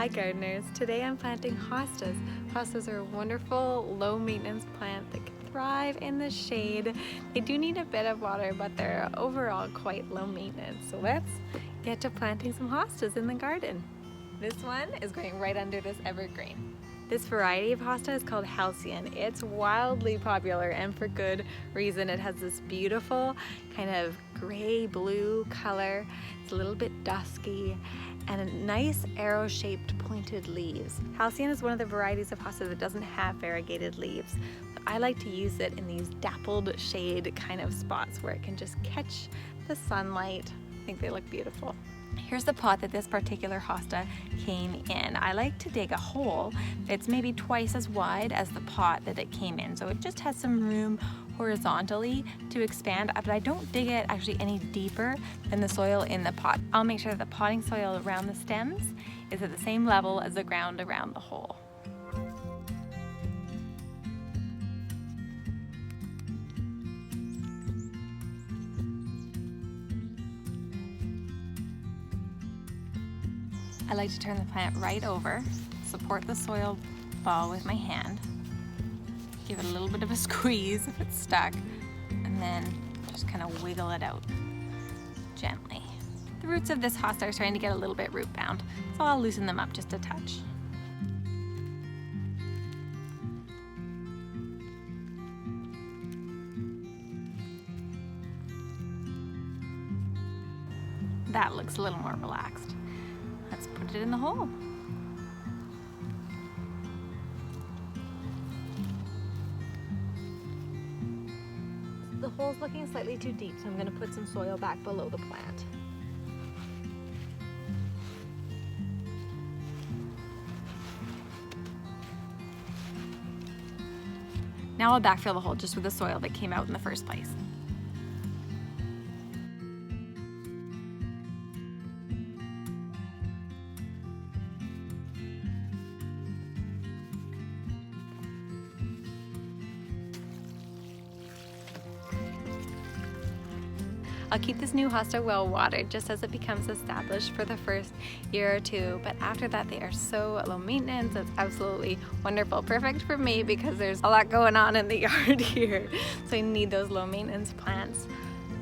Hi gardeners, today I'm planting hostas. Hostas are a wonderful low maintenance plant that can thrive in the shade. They do need a bit of water, but they're overall quite low maintenance. So let's get to planting some hostas in the garden. This one is going right under this evergreen. This variety of hosta is called halcyon. It's wildly popular and for good reason. It has this beautiful kind of gray-blue color. It's a little bit dusky and nice arrow-shaped pointed leaves. Halcyon is one of the varieties of hosta that doesn't have variegated leaves. So I like to use it in these dappled shade kind of spots where it can just catch the sunlight. I think they look beautiful. Here's the pot that this particular hosta came in. I like to dig a hole that's maybe twice as wide as the pot that it came in. So it just has some room horizontally to expand, but I don't dig it actually any deeper than the soil in the pot. I'll make sure that the potting soil around the stems is at the same level as the ground around the hole. I like to turn the plant right over, support the soil ball with my hand, give it a little bit of a squeeze if it's stuck, and then just kind of wiggle it out gently. The roots of this hosta are starting to get a little bit root bound, so I'll loosen them up just a touch. That looks a little more relaxed. Let's put it in the hole. The hole's looking slightly too deep, so I'm going to put some soil back below the plant. Now I'll backfill the hole just with the soil that came out in the first place. I'll keep this new hosta well watered just as it becomes established for the first year or two, but after that they are so low maintenance. It's absolutely wonderful. Perfect for me because there's a lot going on in the yard here, so I need those low maintenance plants.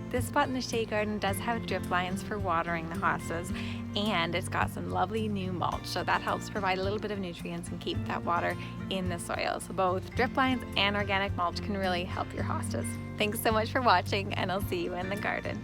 This spot in the shade garden does have drip lines for watering the hostas, and it's got some lovely new mulch, so that helps provide a little bit of nutrients and keep that water in the soil. So both drip lines and organic mulch can really help your hostas. Thanks so much for watching, and I'll see you in the garden.